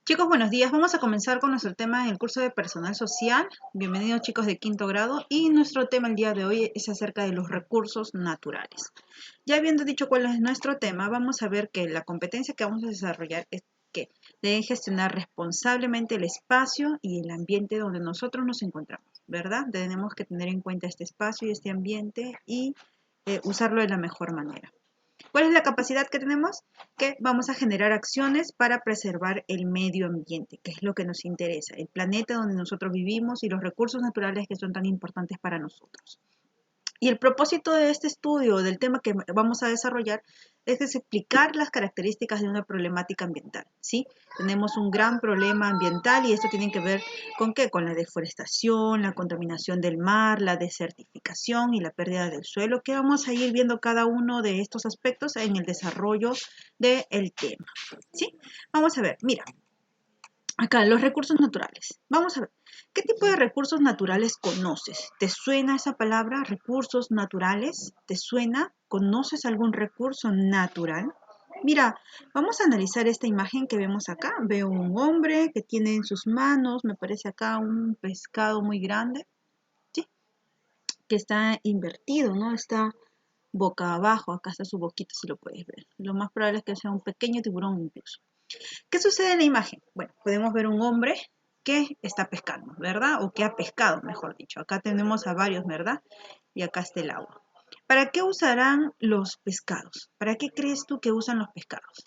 Chicos, buenos días. Vamos a comenzar con nuestro tema en el curso de personal social. Bienvenidos chicos de quinto grado y nuestro tema el día de hoy es acerca de los recursos naturales. Ya habiendo dicho cuál es nuestro tema, vamos a ver que la competencia que vamos a desarrollar es que deben gestionar responsablemente el espacio y el ambiente donde nosotros nos encontramos, ¿verdad? Tenemos que tener en cuenta este espacio y este ambiente y usarlo de la mejor manera. ¿Cuál es la capacidad que tenemos? Que vamos a generar acciones para preservar el medio ambiente, que es lo que nos interesa, el planeta donde nosotros vivimos y los recursos naturales que son tan importantes para nosotros. Y el propósito de este estudio, del tema que vamos a desarrollar, es explicar las características de una problemática ambiental, ¿sí? Tenemos un gran problema ambiental y esto tiene que ver con ¿qué? Con la deforestación, la contaminación del mar, la desertificación y la pérdida del suelo, que vamos a ir viendo cada uno de estos aspectos en el desarrollo del tema, ¿sí? Vamos a ver, mira, acá, los recursos naturales. Vamos a ver, ¿qué tipo de recursos naturales conoces? ¿Te suena esa palabra, recursos naturales? ¿Te suena? ¿Conoces algún recurso natural? Mira, vamos a analizar esta imagen que vemos acá. Veo un hombre que tiene en sus manos, me parece acá un pescado muy grande, ¿sí? Que está invertido, ¿no? Está boca abajo, acá está su boquita si lo puedes ver. Lo más probable es que sea un pequeño tiburón incluso. ¿Qué sucede en la imagen? Bueno, podemos ver un hombre que está pescando, ¿verdad? O que ha pescado, mejor dicho. Acá tenemos a varios, ¿verdad? Y acá está el agua. ¿Para qué usarán los pescados? ¿Para qué crees tú que usan los pescados?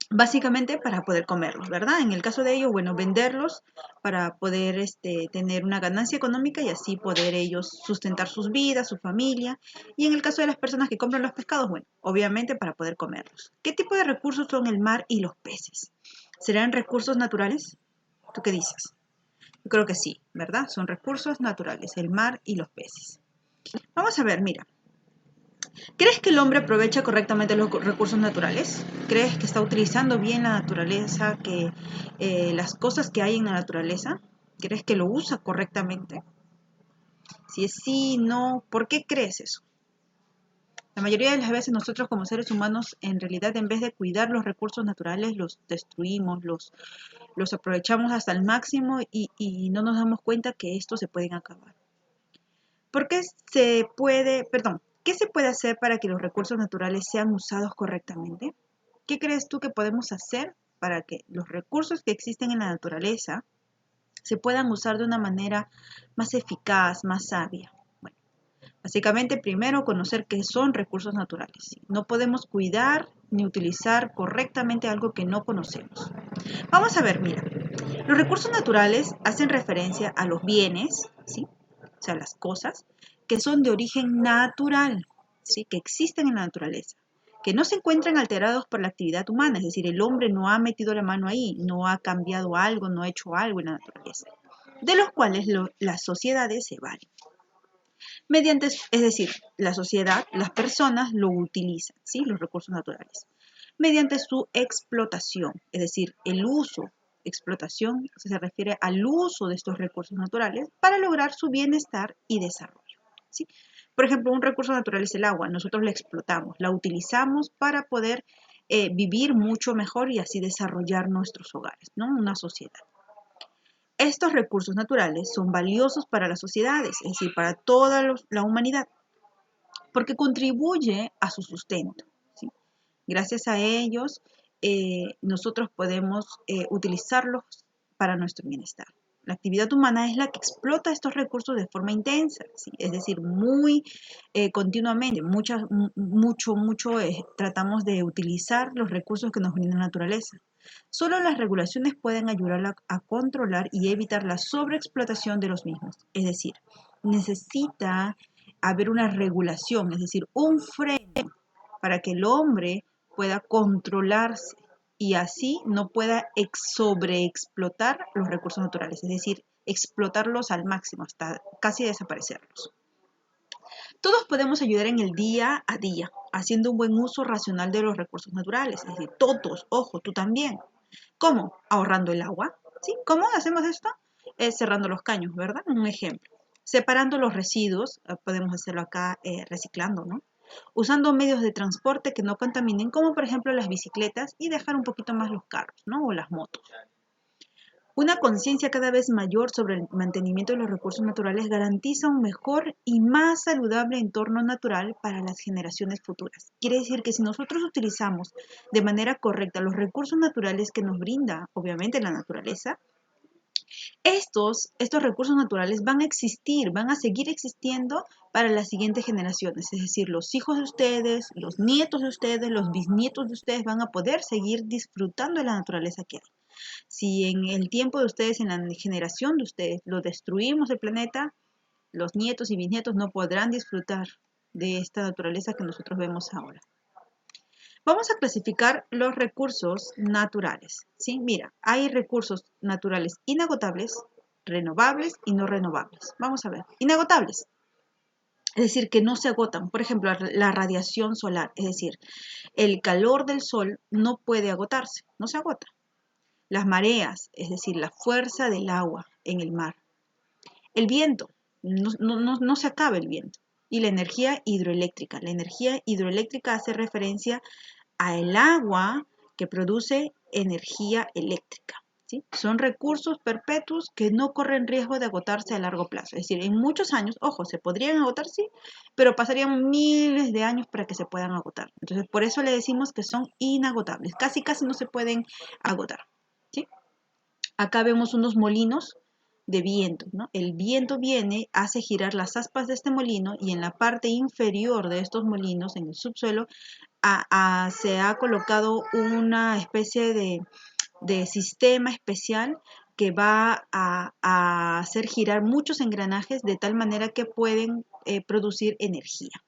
Básicamente para poder comerlos, ¿verdad? En el caso de ellos, bueno, venderlos para poder tener una ganancia económica y así poder ellos sustentar sus vidas, su familia. Y en el caso de las personas que compran los pescados, bueno, obviamente para poder comerlos. ¿Qué tipo de recursos son el mar y los peces? ¿Serán recursos naturales? ¿Tú qué dices? Yo creo que sí, ¿verdad? Son recursos naturales, el mar y los peces. Vamos a ver, mira, ¿crees que el hombre aprovecha correctamente los recursos naturales? ¿Crees que está utilizando bien la naturaleza, que las cosas que hay en la naturaleza? ¿Crees que lo usa correctamente? Si es sí, no, ¿por qué crees eso? La mayoría de las veces nosotros como seres humanos en realidad en vez de cuidar los recursos naturales los destruimos, los aprovechamos hasta el máximo y no nos damos cuenta que estos se pueden acabar. ¿Por qué se puede, perdón, qué se puede hacer para que los recursos naturales sean usados correctamente? ¿Qué crees tú que podemos hacer para que los recursos que existen en la naturaleza se puedan usar de una manera más eficaz, más sabia? Bueno, básicamente primero conocer qué son recursos naturales. No podemos cuidar ni utilizar correctamente algo que no conocemos. Vamos a ver, mira, los recursos naturales hacen referencia a los bienes, ¿sí? O sea, las cosas que son de origen natural, ¿sí? Que existen en la naturaleza, que no se encuentran alterados por la actividad humana, es decir, el hombre no ha metido la mano ahí, no ha cambiado algo, no ha hecho algo en la naturaleza, de los cuales las sociedades se valen. Mediante, es decir, la sociedad, las personas lo utilizan, ¿sí? Los recursos naturales, mediante su explotación, es decir, el uso. Explotación se refiere al uso de estos recursos naturales para lograr su bienestar y desarrollo, ¿sí? Por ejemplo, un recurso natural es el agua. Nosotros la explotamos, la utilizamos para poder vivir mucho mejor y así desarrollar nuestros hogares, ¿no? Una sociedad. Estos recursos naturales son valiosos para las sociedades, es decir, para toda la humanidad, porque contribuye a su sustento, ¿sí? Gracias a ellos, nosotros podemos utilizarlos para nuestro bienestar. La actividad humana es la que explota estos recursos de forma intensa, ¿sí? Es decir, muy continuamente, mucho tratamos de utilizar los recursos que nos brinda la naturaleza. Solo las regulaciones pueden ayudar a controlar y evitar la sobreexplotación de los mismos. Es decir, necesita haber una regulación, es decir, un freno para que el hombre pueda controlarse y así no pueda sobreexplotar los recursos naturales, es decir, explotarlos al máximo hasta casi desaparecerlos. Todos podemos ayudar en el día a día, haciendo un buen uso racional de los recursos naturales, es decir, todos, ojo, tú también. ¿Cómo? Ahorrando el agua, ¿sí? ¿Cómo hacemos esto? Cerrando los caños, ¿verdad? Un ejemplo. Separando los residuos, podemos hacerlo acá reciclando, ¿no? usando medios de transporte que no contaminen, como por ejemplo las bicicletas, y dejar un poquito más los carros, ¿no? O las motos. Una conciencia cada vez mayor sobre el mantenimiento de los recursos naturales garantiza un mejor y más saludable entorno natural para las generaciones futuras. Quiere decir que si nosotros utilizamos de manera correcta los recursos naturales que nos brinda, obviamente, la naturaleza, estos recursos naturales van a existir, van a seguir existiendo para las siguientes generaciones. Es decir, los hijos de ustedes, los nietos de ustedes, los bisnietos de ustedes van a poder seguir disfrutando de la naturaleza que hay. Si en el tiempo de ustedes, en la generación de ustedes, lo destruimos el planeta, los nietos y bisnietos no podrán disfrutar de esta naturaleza que nosotros vemos ahora. Vamos a clasificar los recursos naturales, ¿sí? Mira, hay recursos naturales inagotables, renovables y no renovables. Vamos a ver, inagotables, es decir, que no se agotan. Por ejemplo, la radiación solar, es decir, el calor del sol no puede agotarse, no se agota. Las mareas, es decir, la fuerza del agua en el mar. El viento, no se acaba el viento. Y la energía hidroeléctrica. La energía hidroeléctrica hace referencia al agua que produce energía eléctrica, ¿sí? Son recursos perpetuos que no corren riesgo de agotarse a largo plazo. Es decir, en muchos años, ojo, se podrían agotar, sí, pero pasarían miles de años para que se puedan agotar. Entonces, por eso le decimos que son inagotables. Casi no se pueden agotar, ¿sí? Acá vemos unos molinos de viento, ¿no? El viento viene, hace girar las aspas de este molino y en la parte inferior de estos molinos, en el subsuelo, se ha colocado una especie de sistema especial que va a hacer girar muchos engranajes de tal manera que pueden producir energía.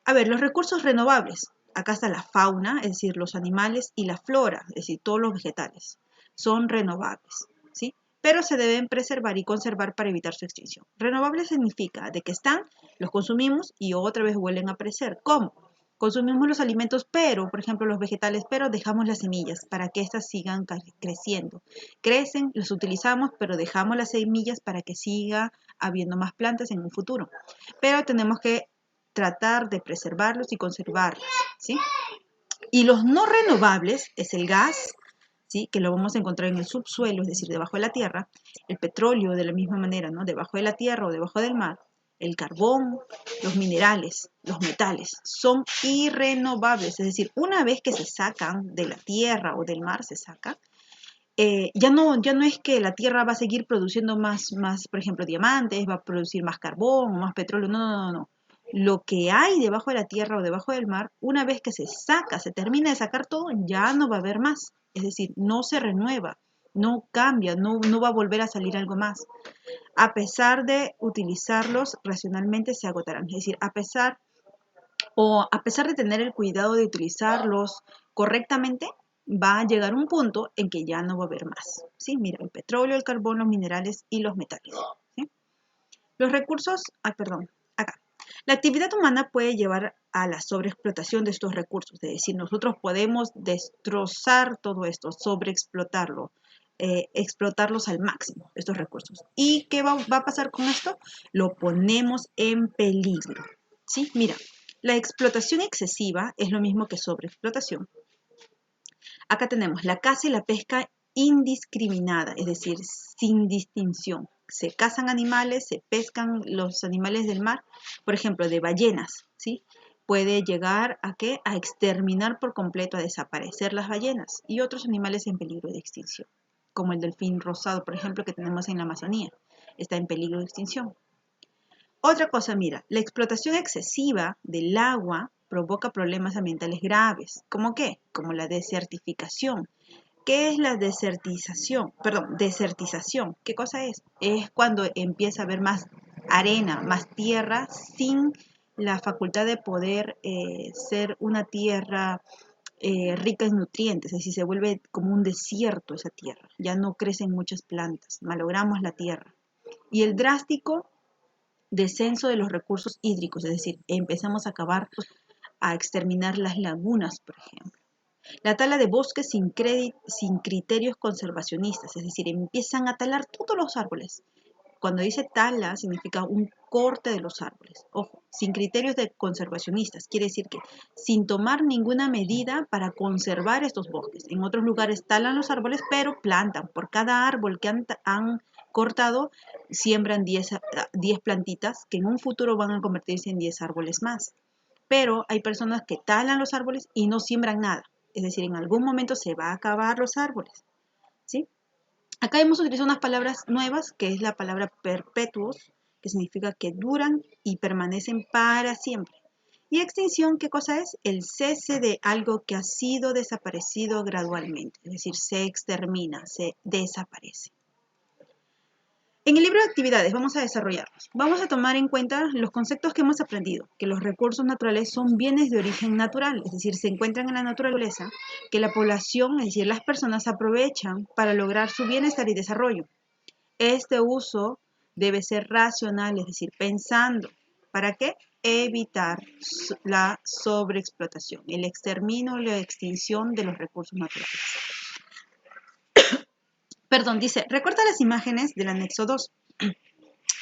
A ver, los recursos renovables. Acá está la fauna, es decir, los animales, y la flora, es decir, todos los vegetales. Son renovables, ¿sí? Pero se deben preservar y conservar para evitar su extinción. Renovable significa de que están, los consumimos y otra vez vuelven a aparecer. ¿Cómo? Consumimos los alimentos, pero, por ejemplo, los vegetales, pero dejamos las semillas para que éstas sigan creciendo. Crecen, los utilizamos, pero dejamos las semillas para que siga habiendo más plantas en un futuro. Pero tenemos que tratar de preservarlos y conservarlos, ¿sí? Y los no renovables es el gas, ¿sí? Que lo vamos a encontrar en el subsuelo, es decir, debajo de la tierra, el petróleo de la misma manera, ¿no? Debajo de la tierra o debajo del mar, el carbón, los minerales, los metales, son irrenovables, es decir, una vez que se sacan de la tierra o del mar, se saca, ya no es que la tierra va a seguir produciendo más, por ejemplo, diamantes, va a producir más carbón, más petróleo, no. Lo que hay debajo de la tierra o debajo del mar, una vez que se saca, se termina de sacar todo, ya no va a haber más. Es decir, no se renueva, no cambia, no va a volver a salir algo más. A pesar de utilizarlos racionalmente, se agotarán. Es decir, a pesar de tener el cuidado de utilizarlos correctamente, va a llegar un punto en que ya no va a haber más. ¿Sí? Mira, el petróleo, el carbón, los minerales y los metales. ¿Sí? Los recursos, acá. La actividad humana puede llevar a la sobreexplotación de estos recursos, es decir, nosotros podemos destrozar todo esto, sobreexplotarlo, explotarlos al máximo, estos recursos. ¿Y qué va a pasar con esto? Lo ponemos en peligro. ¿Sí? Mira, la explotación excesiva es lo mismo que sobreexplotación. Acá tenemos la caza y la pesca indiscriminada, es decir, sin distinción. Se cazan animales, se pescan los animales del mar, por ejemplo, de ballenas, ¿sí? Puede llegar a ¿qué? A exterminar por completo, a desaparecer las ballenas y otros animales en peligro de extinción, como el delfín rosado, por ejemplo, que tenemos en la Amazonía, está en peligro de extinción. Otra cosa, mira, la explotación excesiva del agua provoca problemas ambientales graves. ¿Cómo qué? Como la desertificación. ¿Qué es la desertización? Perdón, desertización. ¿Qué cosa es? Es cuando empieza a haber más arena, más tierra, sin la facultad de poder ser una tierra rica en nutrientes, es decir, se vuelve como un desierto esa tierra. Ya no crecen muchas plantas, malogramos la tierra. Y el drástico descenso de los recursos hídricos, es decir, empezamos a acabar, a exterminar las lagunas, por ejemplo. La tala de bosques sin criterios conservacionistas, es decir, empiezan a talar todos los árboles. Cuando dice tala, significa un corte de los árboles. Ojo, sin criterios de conservacionistas. Quiere decir que sin tomar ninguna medida para conservar estos bosques. En otros lugares talan los árboles, pero plantan. Por cada árbol que han cortado, siembran 10 plantitas que en un futuro van a convertirse en 10 árboles más. Pero hay personas que talan los árboles y no siembran nada. Es decir, en algún momento se va a acabar los árboles, ¿sí? Acá hemos utilizado unas palabras nuevas, que es la palabra perpetuos, que significa que duran y permanecen para siempre. Y extinción, ¿qué cosa es? El cese de algo que ha sido desaparecido gradualmente, es decir, se extermina, se desaparece. En el libro de actividades vamos a desarrollarlos. Vamos a tomar en cuenta los conceptos que hemos aprendido, que los recursos naturales son bienes de origen natural, es decir, se encuentran en la naturaleza, que la población, es decir, las personas aprovechan para lograr su bienestar y desarrollo. Este uso debe ser racional, es decir, pensando. ¿Para qué? Evitar la sobreexplotación, el exterminio o la extinción de los recursos naturales. Perdón, dice, recorta las imágenes del anexo 2.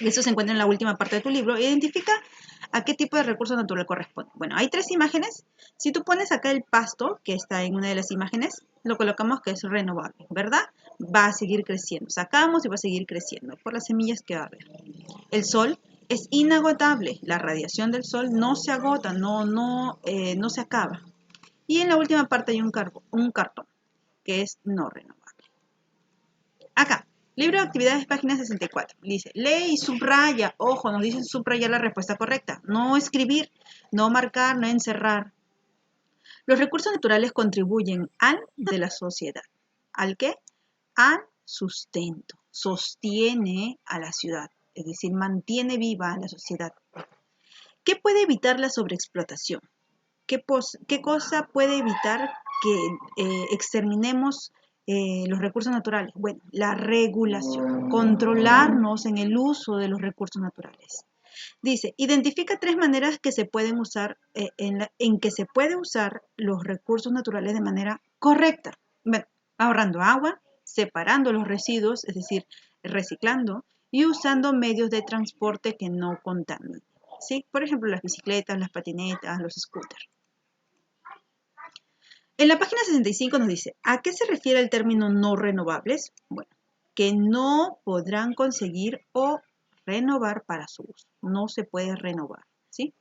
Eso se encuentra en la última parte de tu libro. Identifica a qué tipo de recurso natural corresponde. Bueno, hay 3 imágenes. Si tú pones acá el pasto, que está en una de las imágenes, lo colocamos que es renovable, ¿verdad? Va a seguir creciendo. Sacamos y va a seguir creciendo por las semillas que va a haber. El sol es inagotable. La radiación del sol no se agota, no se acaba. Y en la última parte hay un cartón, que es no renovable. Acá, libro de actividades, página 64. Dice, lee y subraya. Ojo, nos dicen subrayar la respuesta correcta. No escribir, no marcar, no encerrar. Los recursos naturales contribuyen al de la sociedad. ¿Al qué? Al sustento. Sostiene a la ciudad. Es decir, mantiene viva a la sociedad. ¿Qué puede evitar la sobreexplotación? ¿Qué cosa puede evitar que exterminemos los recursos naturales? Bueno, la regulación, controlarnos en el uso de los recursos naturales. Dice, identifica 3 maneras que se pueden usar, en que se puede usar los recursos naturales de manera correcta. Bueno, ahorrando agua, separando los residuos, es decir, reciclando, y usando medios de transporte que no contaminen. ¿Sí? Por ejemplo, las bicicletas, las patinetas, los scooters. En la página 65 nos dice, ¿a qué se refiere el término no renovables? Bueno, que no podrán conseguir o renovar para su uso. No se puede renovar, ¿sí?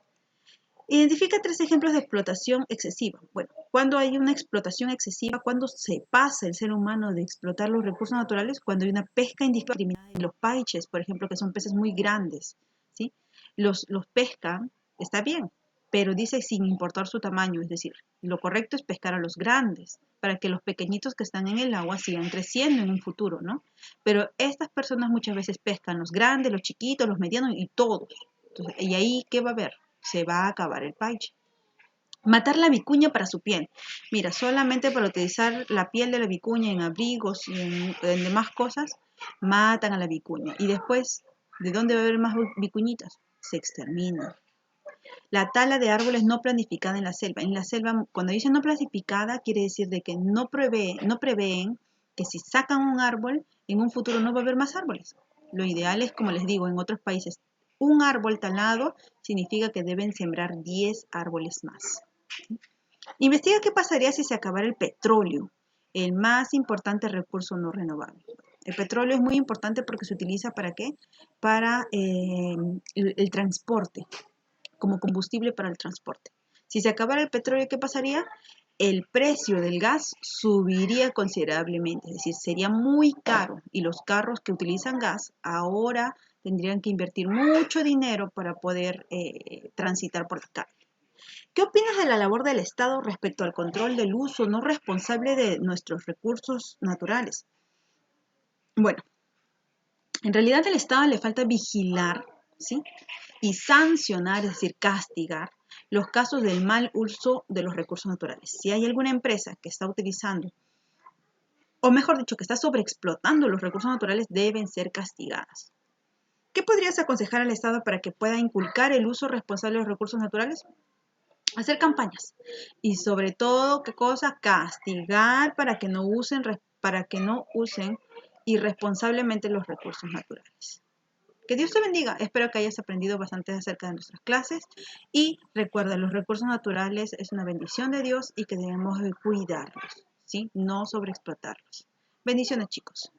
Identifica 3 ejemplos de explotación excesiva. Bueno, cuando hay una explotación excesiva, cuando se pasa el ser humano de explotar los recursos naturales, cuando hay una pesca indiscriminada en los paiches, por ejemplo, que son peces muy grandes, ¿sí? Los pescan, está bien, pero dice sin importar su tamaño, es decir, lo correcto es pescar a los grandes, para que los pequeñitos que están en el agua sigan creciendo en un futuro, ¿no? Pero estas personas muchas veces pescan los grandes, los chiquitos, los medianos y todos. Entonces, ¿y ahí qué va a haber? Se va a acabar el paiche. Matar la vicuña para su piel. Mira, solamente para utilizar la piel de la vicuña en abrigos y en demás cosas, matan a la vicuña. Y después, ¿de dónde va a haber más vicuñitas? Se exterminan. La tala de árboles no planificada en la selva. En la selva, cuando dicen no planificada, quiere decir de que no prevén que si sacan un árbol, en un futuro no va a haber más árboles. Lo ideal es, como les digo, en otros países, un árbol talado significa que deben sembrar 10 árboles más. Investiga qué pasaría si se acabara el petróleo, el más importante recurso no renovable. El petróleo es muy importante porque se utiliza ¿para qué? Para el transporte, como combustible para el transporte. Si se acabara el petróleo, ¿qué pasaría? El precio del gas subiría considerablemente, es decir, sería muy caro y los carros que utilizan gas ahora tendrían que invertir mucho dinero para poder transitar por la calle. ¿Qué opinas de la labor del Estado respecto al control del uso no responsable de nuestros recursos naturales? Bueno, en realidad al Estado le falta vigilar, ¿sí? Y sancionar, es decir, castigar los casos del mal uso de los recursos naturales. Si hay alguna empresa que está utilizando, o mejor dicho, que está sobreexplotando los recursos naturales, deben ser castigadas. ¿Qué podrías aconsejar al Estado para que pueda inculcar el uso responsable de los recursos naturales? Hacer campañas y sobre todo, ¿qué cosa? Castigar para que no usen irresponsablemente los recursos naturales. Que Dios te bendiga. Espero que hayas aprendido bastante acerca de nuestras clases y recuerda, los recursos naturales es una bendición de Dios y que debemos de cuidarlos, ¿sí? No sobreexplotarlos. Bendiciones, chicos.